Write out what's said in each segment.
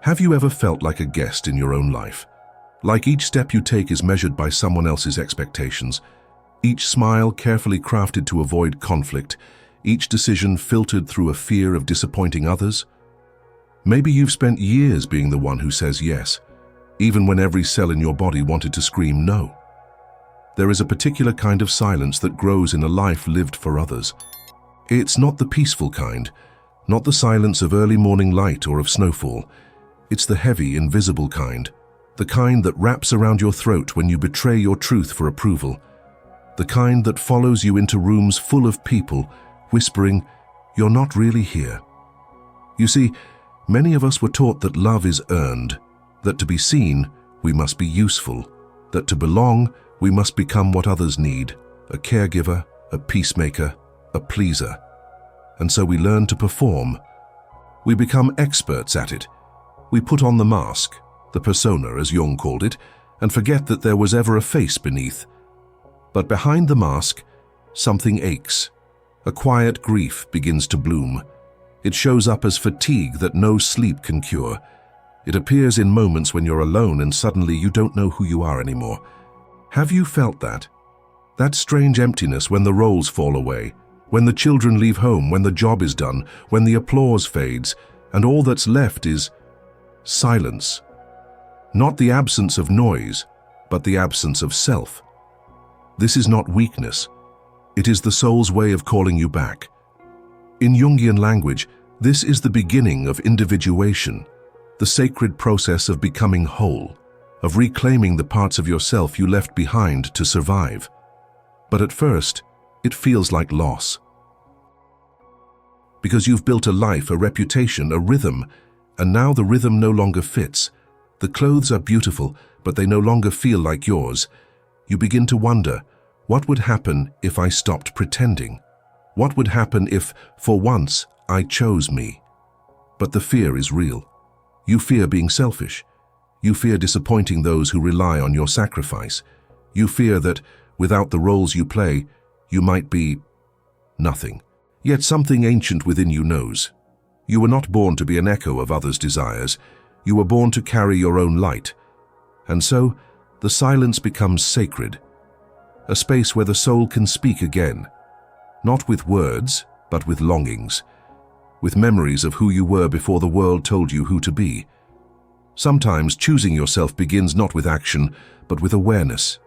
Have you ever felt like a guest in your own life? Like each step you take is measured by someone else's expectations, each smile carefully crafted to avoid conflict, each decision filtered through a fear of disappointing others? Maybe you've spent years being the one who says yes, even when every cell in your body wanted to scream no. There is a particular kind of silence that grows in a life lived for others. It's not the peaceful kind, not the silence of early morning light or of snowfall. It's the heavy, invisible kind, the kind that wraps around your throat when you betray your truth for approval, the kind that follows you into rooms full of people, whispering, "You're not really here." You see, many of us were taught that love is earned, that to be seen, we must be useful, that to belong, we must become what others need, a caregiver, a peacemaker, a pleaser. And so we learn to perform. We become experts at it. We put on the mask, the persona as Jung called it, and forget that there was ever a face beneath. But behind the mask, something aches. A quiet grief begins to bloom. It shows up as fatigue that no sleep can cure. It appears in moments when you're alone and suddenly you don't know who you are anymore. Have you felt that? That strange emptiness when the roles fall away, when the children leave home, when the job is done, when the applause fades, and all that's left is silence. Not the absence of noise, but the absence of self. This is not weakness. It is the soul's way of calling you back. In Jungian language, this is the beginning of individuation, the sacred process of becoming whole, of reclaiming the parts of yourself you left behind to survive. But at first, it feels like loss. Because you've built a life, a reputation, a rhythm, and now the rhythm no longer fits. The clothes are beautiful, but they no longer feel like yours. You begin to wonder, what would happen if I stopped pretending? What would happen if, for once, I chose me? But the fear is real. You fear being selfish. You fear disappointing those who rely on your sacrifice. You fear that, without the roles you play, you might be nothing. Yet something ancient within you knows. You were not born to be an echo of others' desires. You were born to carry your own light. And so, the silence becomes sacred, a space where the soul can speak again, not with words, but with longings, with memories of who you were before the world told you who to be. Sometimes choosing yourself begins not with action, but with awareness.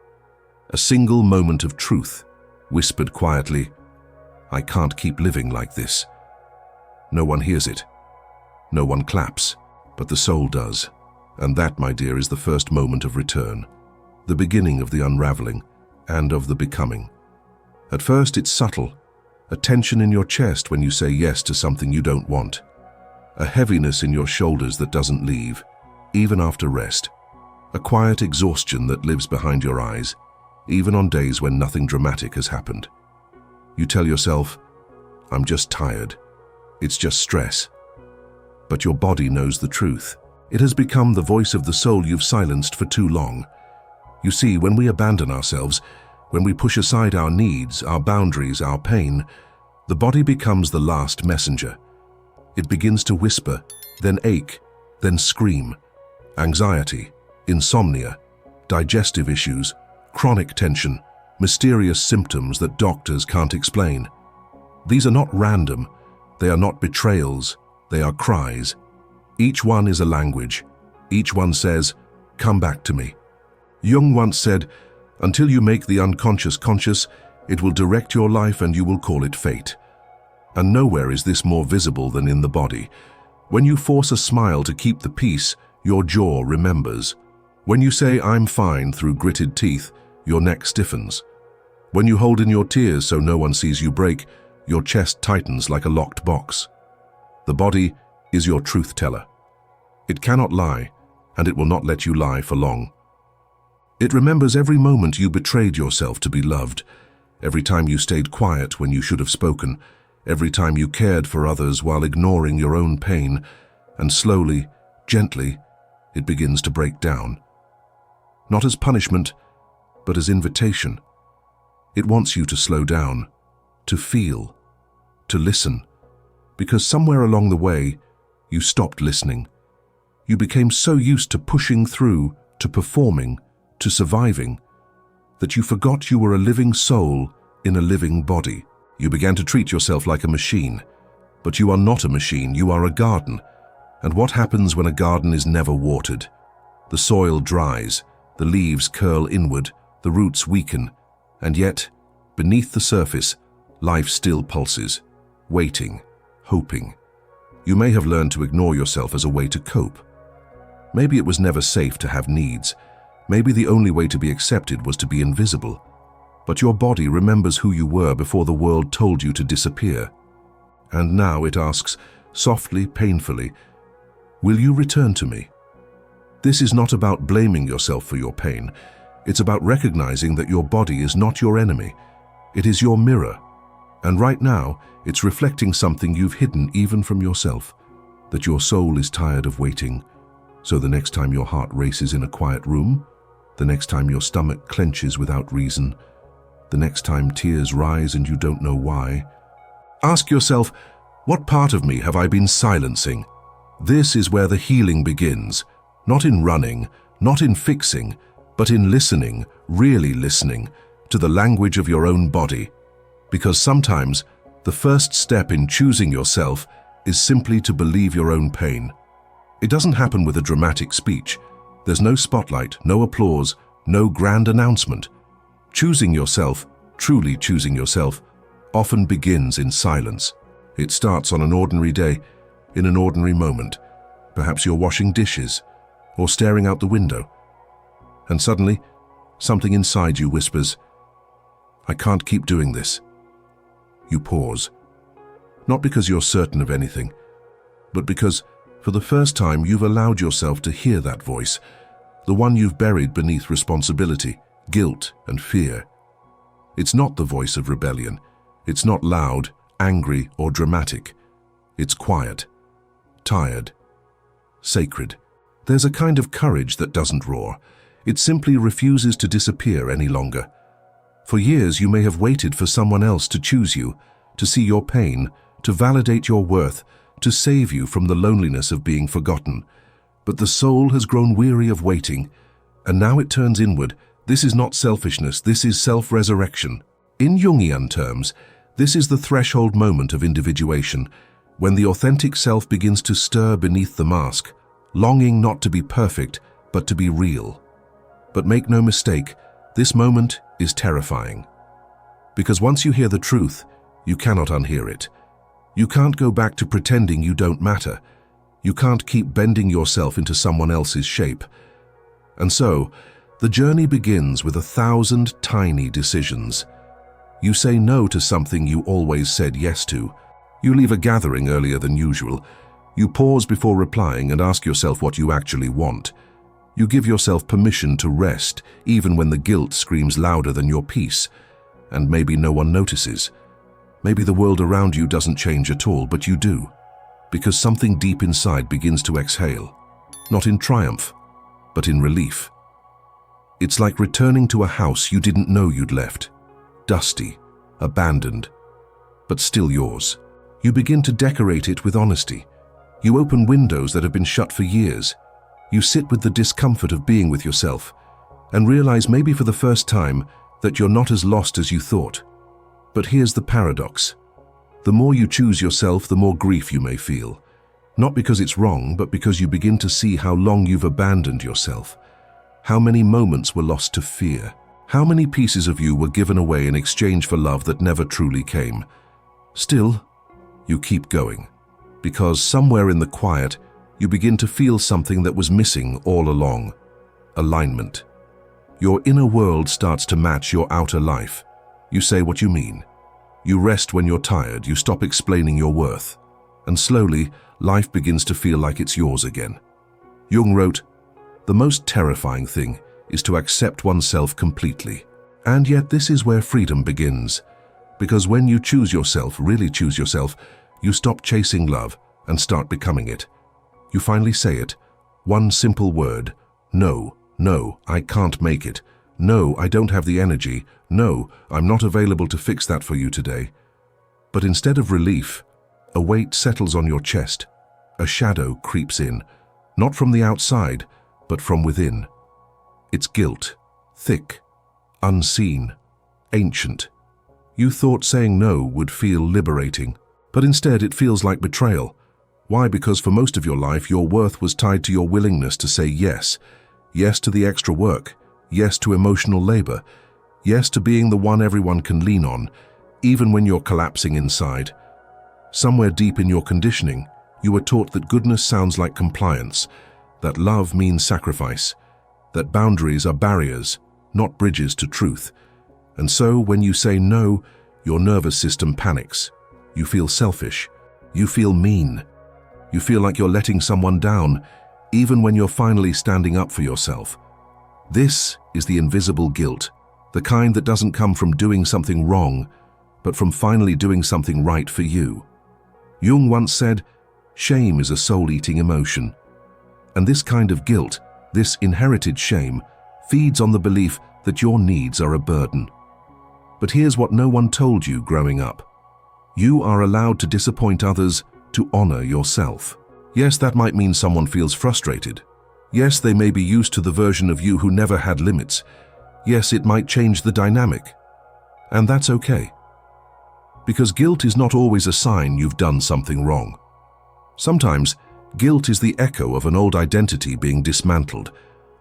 A single moment of truth, whispered quietly, "I can't keep living like this." No one hears it. No one claps, but the soul does. And that, my dear, is the first moment of return, the beginning of the unraveling and of the becoming. At first, it's subtle, a tension in your chest when you say yes to something you don't want, a heaviness in your shoulders that doesn't leave, even after rest, a quiet exhaustion that lives behind your eyes, even on days when nothing dramatic has happened. You tell yourself, "I'm just tired. It's just stress." But your body knows the truth. It has become the voice of the soul you've silenced for too long. You see, when we abandon ourselves, when we push aside our needs, our boundaries, our pain, the body becomes the last messenger. It begins to whisper, then ache, then scream. Anxiety, insomnia, digestive issues, chronic tension, mysterious symptoms that doctors can't explain. These are not random. They are not betrayals. They are cries. Each one is a language. Each one says, "Come back to me." Jung once said, "Until you make the unconscious conscious, it will direct your life and you will call it fate." And nowhere is this more visible than in the body. When you force a smile to keep the peace, your jaw remembers. When you say, "I'm fine," through gritted teeth, your neck stiffens. When you hold in your tears so no one sees you break, your chest tightens like a locked box. The body is your truth teller. It cannot lie, and it will not let you lie for long. It remembers every moment you betrayed yourself to be loved, every time you stayed quiet when you should have spoken, every time you cared for others while ignoring your own pain, and slowly, gently, it begins to break down. Not as punishment, but as invitation. It wants you to slow down, to feel, to listen, because somewhere along the way, you stopped listening. You became so used to pushing through, to performing, to surviving, that you forgot you were a living soul in a living body. You began to treat yourself like a machine. But you are not a machine, you are a garden. And what happens when a garden is never watered? The soil dries, the leaves curl inward, the roots weaken, and yet, beneath the surface, life still pulses, waiting, hoping. You may have learned to ignore yourself as a way to cope. Maybe it was never safe to have needs. Maybe the only way to be accepted was to be invisible. But your body remembers who you were before the world told you to disappear. And now it asks, softly, painfully, will you return to me? This is not about blaming yourself for your pain. It's about recognizing that your body is not your enemy. It is your mirror. And right now, it's reflecting something you've hidden even from yourself, that your soul is tired of waiting. So the next time your heart races in a quiet room, the next time your stomach clenches without reason, the next time tears rise and you don't know why, ask yourself, what part of me have I been silencing? This is where the healing begins, not in running, not in fixing, but in listening, really listening, to the language of your own body. Because sometimes, the first step in choosing yourself is simply to believe your own pain. It doesn't happen with a dramatic speech. There's no spotlight, no applause, no grand announcement. Choosing yourself, truly choosing yourself, often begins in silence. It starts on an ordinary day, in an ordinary moment. Perhaps you're washing dishes, or staring out the window. And suddenly, something inside you whispers, I can't keep doing this. You pause. Not because you're certain of anything, but because, for the first time, you've allowed yourself to hear that voice, the one you've buried beneath responsibility, guilt, and fear. It's not the voice of rebellion. It's not loud, angry, or dramatic. It's quiet, tired, sacred. There's a kind of courage that doesn't roar. It simply refuses to disappear any longer. For years, you may have waited for someone else to choose you, to see your pain, to validate your worth, to save you from the loneliness of being forgotten. But the soul has grown weary of waiting, and now it turns inward. This is not selfishness, this is self-resurrection. In Jungian terms, this is the threshold moment of individuation, when the authentic self begins to stir beneath the mask, longing not to be perfect, but to be real. But make no mistake, this moment is terrifying. Because once you hear the truth, you cannot unhear it. You can't go back to pretending you don't matter. You can't keep bending yourself into someone else's shape. And so, the journey begins with 1,000 tiny decisions. You say no to something you always said yes to. You leave a gathering earlier than usual. You pause before replying and ask yourself what you actually want. You give yourself permission to rest, even when the guilt screams louder than your peace. And maybe no one notices. Maybe the world around you doesn't change at all, but you do. Because something deep inside begins to exhale. Not in triumph, but in relief. It's like returning to a house you didn't know you'd left. Dusty, abandoned, but still yours. You begin to decorate it with honesty. You open windows that have been shut for years. You sit with the discomfort of being with yourself and realize maybe for the first time that you're not as lost as you thought. But here's the paradox. The more you choose yourself, the more grief you may feel. Not because it's wrong, but because you begin to see how long you've abandoned yourself. How many moments were lost to fear? How many pieces of you were given away in exchange for love that never truly came? Still, you keep going. Because somewhere in the quiet, you begin to feel something that was missing all along. Alignment. Your inner world starts to match your outer life. You say what you mean. You rest when you're tired, you stop explaining your worth. And slowly, life begins to feel like it's yours again. Jung wrote, "The most terrifying thing is to accept oneself completely." And yet this is where freedom begins. Because when you choose yourself, really choose yourself, you stop chasing love and start becoming it. You finally say it. One simple word. No, no, I can't make it. No, I don't have the energy. No, I'm not available to fix that for you today. But instead of relief, a weight settles on your chest. A shadow creeps in. not from the outside, but from within. It's guilt, thick, unseen, ancient. You thought saying no would feel liberating, but instead it feels like betrayal. Why? Because for most of your life, your worth was tied to your willingness to say yes. Yes to the extra work. Yes to emotional labor. Yes to being the one everyone can lean on, even when you're collapsing inside. Somewhere deep in your conditioning, you were taught that goodness sounds like compliance, that love means sacrifice, that boundaries are barriers, not bridges to truth. And so, when you say no, your nervous system panics. You feel selfish. You feel mean. You feel like you're letting someone down, even when you're finally standing up for yourself. This is the invisible guilt, the kind that doesn't come from doing something wrong, but from finally doing something right for you. Jung once said, "Shame is a soul-eating emotion." And this kind of guilt, this inherited shame, feeds on the belief that your needs are a burden. But here's what no one told you growing up. You are allowed to disappoint others to honor yourself. Yes, that might mean someone feels frustrated. Yes, they may be used to the version of you who never had limits. Yes, it might change the dynamic. And that's okay. Because guilt is not always a sign you've done something wrong. Sometimes, guilt is the echo of an old identity being dismantled,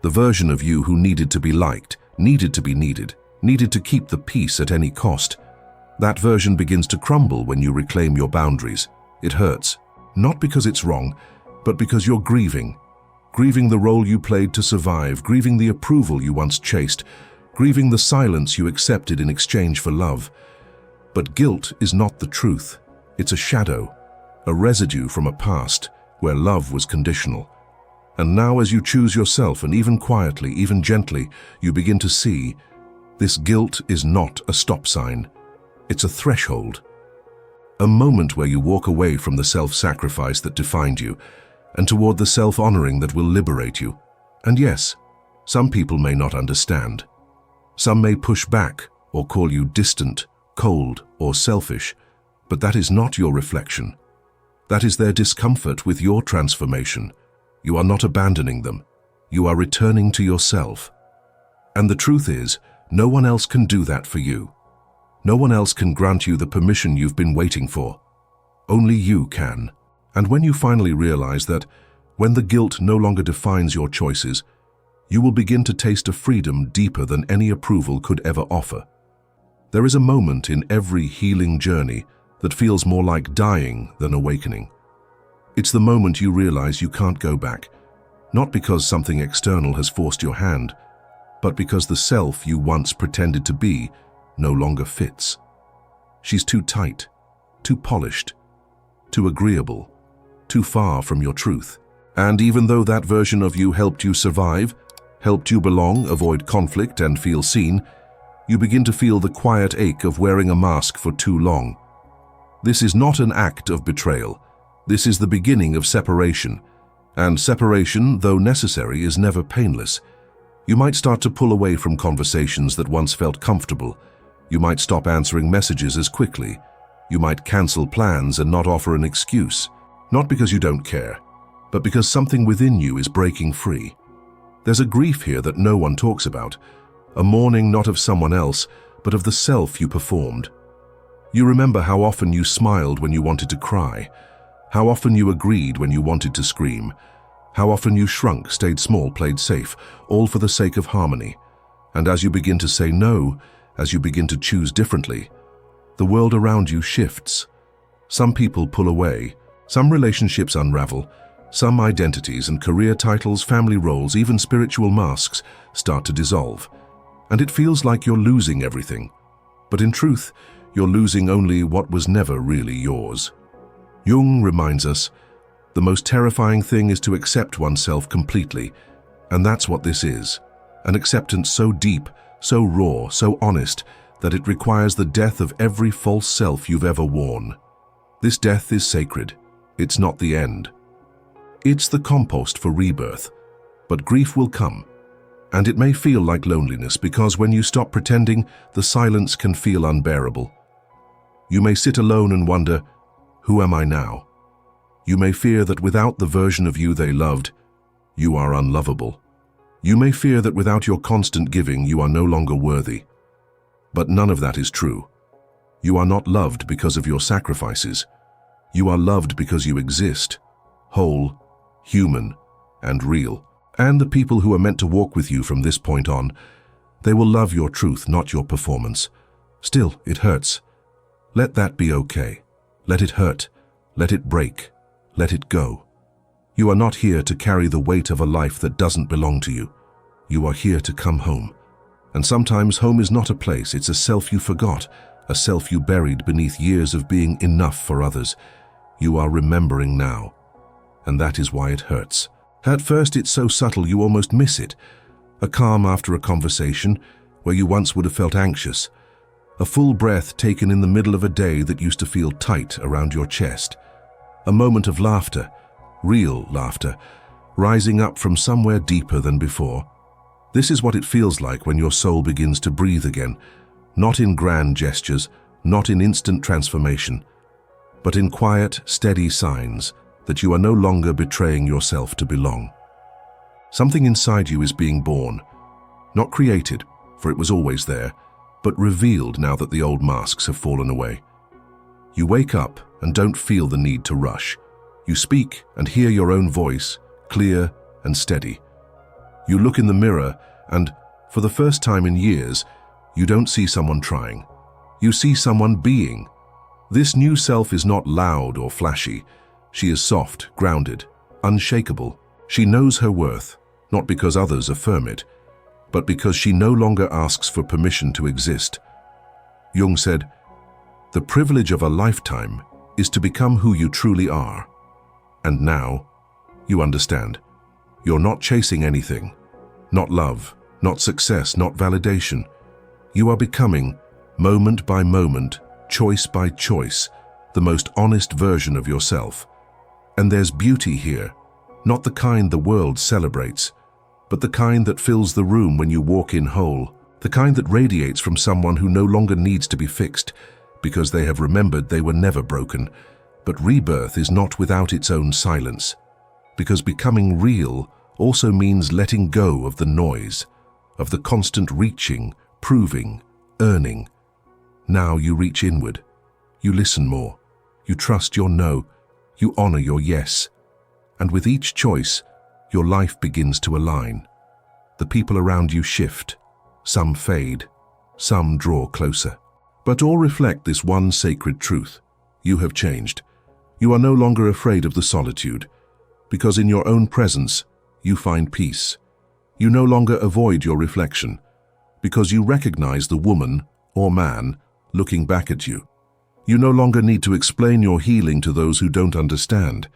the version of you who needed to be liked, needed to be needed, needed to keep the peace at any cost. That version begins to crumble when you reclaim your boundaries. It hurts, not because it's wrong, but because you're grieving. Grieving the role you played to survive, grieving the approval you once chased, grieving the silence you accepted in exchange for love. But guilt is not the truth. It's a shadow, a residue from a past where love was conditional. And now as you choose yourself, and even quietly, even gently, you begin to see this guilt is not a stop sign. It's a threshold. A moment where you walk away from the self-sacrifice that defined you and toward the self-honoring that will liberate you. And yes, some people may not understand. Some may push back or call you distant, cold, or selfish, but that is not your reflection. That is their discomfort with your transformation. You are not abandoning them. You are returning to yourself. And the truth is, no one else can do that for you. No one else can grant you the permission you've been waiting for. Only you can. And when you finally realize that, when the guilt no longer defines your choices, you will begin to taste a freedom deeper than any approval could ever offer. There is a moment in every healing journey that feels more like dying than awakening. It's the moment you realize you can't go back, not because something external has forced your hand, but because the self you once pretended to be no longer fits. She's too tight, too polished, too agreeable, too far from your truth. And even though that version of you helped you survive, helped you belong, avoid conflict, and feel seen, you begin to feel the quiet ache of wearing a mask for too long. This is not an act of betrayal. This is the beginning of separation. And separation, though necessary, is never painless. You might start to pull away from conversations that once felt comfortable. You might stop answering messages as quickly. You might cancel plans and not offer an excuse. Not because you don't care, but because something within you is breaking free. There's a grief here that no one talks about. A mourning not of someone else, but of the self you performed. You remember how often you smiled when you wanted to cry, how often you agreed when you wanted to scream, how often you shrunk, stayed small, played safe, all for the sake of harmony. And as you begin to say no, as you begin to choose differently, the world around you shifts. Some people pull away, some relationships unravel, some identities and career titles, family roles, even spiritual masks start to dissolve. And it feels like you're losing everything. But in truth, you're losing only what was never really yours. Jung reminds us, the most terrifying thing is to accept oneself completely, and that's what this is. An acceptance so deep, so raw, so honest, that it requires the death of every false self you've ever worn. This death is sacred. It's not the end. It's the compost for rebirth. But grief will come. And it may feel like loneliness because when you stop pretending, the silence can feel unbearable. You may sit alone and wonder, who am I now? You may fear that without the version of you they loved, you are unlovable. You may fear that without your constant giving, you are no longer worthy. But none of that is true. You are not loved because of your sacrifices. You are loved because you exist, whole, human, and real. And the people who are meant to walk with you from this point on, they will love your truth, not your performance. Still, it hurts. Let that be okay. Let it hurt. Let it break. Let it go. You are not here to carry the weight of a life that doesn't belong to you. You are here to come home. And sometimes home is not a place, it's a self you forgot, a self you buried beneath years of being enough for others. You are remembering now. And that is why it hurts. At first it's so subtle you almost miss it. A calm after a conversation where you once would have felt anxious. A full breath taken in the middle of a day that used to feel tight around your chest. A moment of laughter, real laughter, rising up from somewhere deeper than before. This is what it feels like when your soul begins to breathe again, not in grand gestures, not in instant transformation, but in quiet, steady signs that you are no longer betraying yourself to belong. Something inside you is being born, not created, for it was always there, but revealed now that the old masks have fallen away. You wake up and don't feel the need to rush. You speak and hear your own voice, clear and steady. You look in the mirror and, for the first time in years, you don't see someone trying. You see someone being. This new self is not loud or flashy. She is soft, grounded, unshakable. She knows her worth, not because others affirm it, but because she no longer asks for permission to exist. Jung said, "The privilege of a lifetime is to become who you truly are." And now, you understand. You're not chasing anything. Not love, not success, not validation. You are becoming, moment by moment, choice by choice, the most honest version of yourself. And there's beauty here, not the kind the world celebrates, but the kind that fills the room when you walk in whole, the kind that radiates from someone who no longer needs to be fixed, because they have remembered they were never broken. But rebirth is not without its own silence, because becoming real also means letting go of the noise, of the constant reaching, proving, earning. Now you reach inward. You listen more. You trust your no. You honor your yes. And with each choice, your life begins to align. The people around you shift. Some fade. Some draw closer. But all reflect this one sacred truth. You have changed. You are no longer afraid of the solitude, because in your own presence, you find peace. You no longer avoid your reflection, because you recognize the woman or man looking back at you. You no longer need to explain your healing to those who don't understand,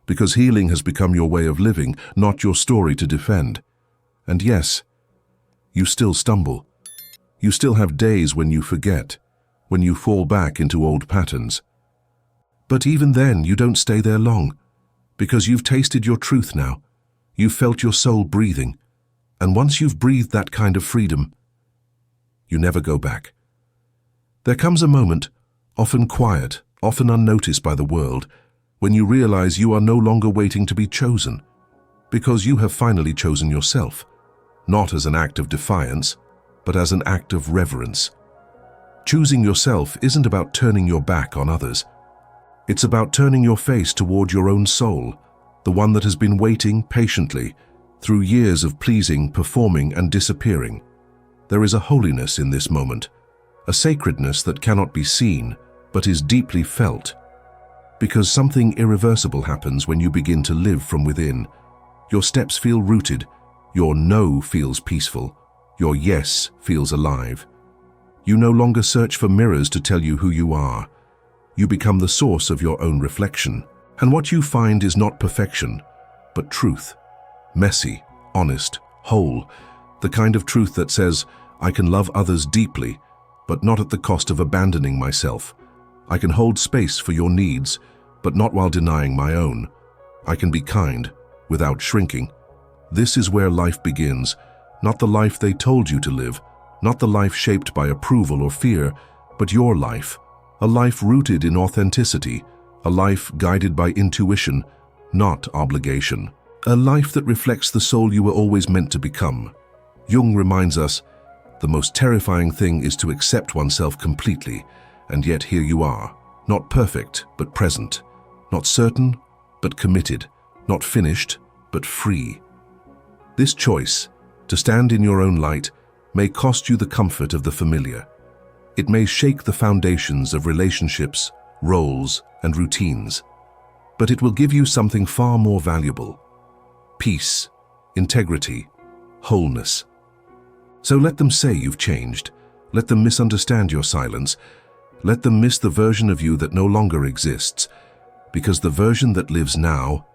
because healing has become your way of living, not your story to defend. And yes, you still stumble. You still have days when you forget, when you fall back into old patterns. But even then, you don't stay there long, because you've tasted your truth now. You've felt your soul breathing, and once you've breathed that kind of freedom, you never go back. There comes a moment, often quiet, often unnoticed by the world, when you realize you are no longer waiting to be chosen, because you have finally chosen yourself, not as an act of defiance, but as an act of reverence. Choosing yourself isn't about turning your back on others. It's about turning your face toward your own soul, the one that has been waiting patiently through years of pleasing, performing, and disappearing. There is a holiness in this moment, a sacredness that cannot be seen, but is deeply felt. Because something irreversible happens when you begin to live from within. Your steps feel rooted, your no feels peaceful, your yes feels alive. You no longer search for mirrors to tell you who you are. You become the source of your own reflection. And what you find is not perfection, but truth. Messy, honest, whole. The kind of truth that says, I can love others deeply, but not at the cost of abandoning myself. I can hold space for your needs, but not while denying my own. I can be kind, without shrinking. This is where life begins, not the life they told you to live, not the life shaped by approval or fear, but your life, a life rooted in authenticity, a life guided by intuition, not obligation. A life that reflects the soul you were always meant to become. Jung reminds us, the most terrifying thing is to accept oneself completely, and yet here you are, not perfect, but present, not certain, but committed, not finished, but free. This choice, to stand in your own light, may cost you the comfort of the familiar. It may shake the foundations of relationships, roles, and routines, but it will give you something far more valuable: peace, integrity, wholeness. So let them say you've changed. Let them misunderstand your silence. Let them miss the version of you that no longer exists, because the version that lives now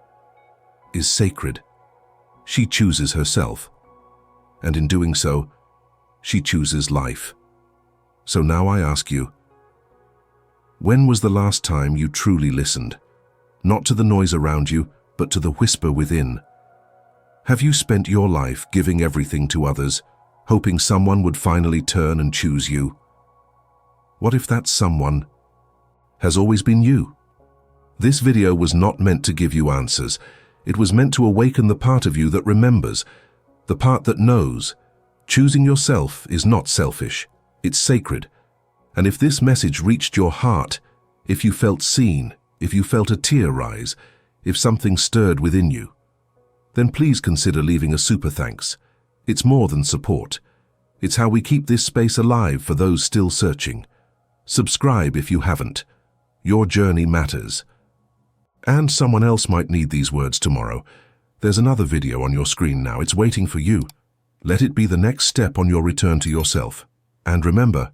is sacred. She chooses herself, and in doing so, she chooses life. So now I ask you, when was the last time you truly listened? Not to the noise around you, but to the whisper within. Have you spent your life giving everything to others, hoping someone would finally turn and choose you? What if that someone has always been you? This video was not meant to give you answers. It was meant to awaken the part of you that remembers, the part that knows. Choosing yourself is not selfish, it's sacred. And if this message reached your heart, if you felt seen, if you felt a tear rise, if something stirred within you, then please consider leaving a super thanks. It's more than support. It's how we keep this space alive for those still searching. Subscribe if you haven't. Your journey matters. And someone else might need these words tomorrow. There's another video on your screen now. It's waiting for you. Let it be the next step on your return to yourself. And remember,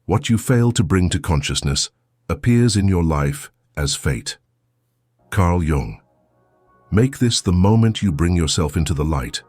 what you fail to bring to consciousness appears in your life as fate. Carl Jung. Make this the moment you bring yourself into the light.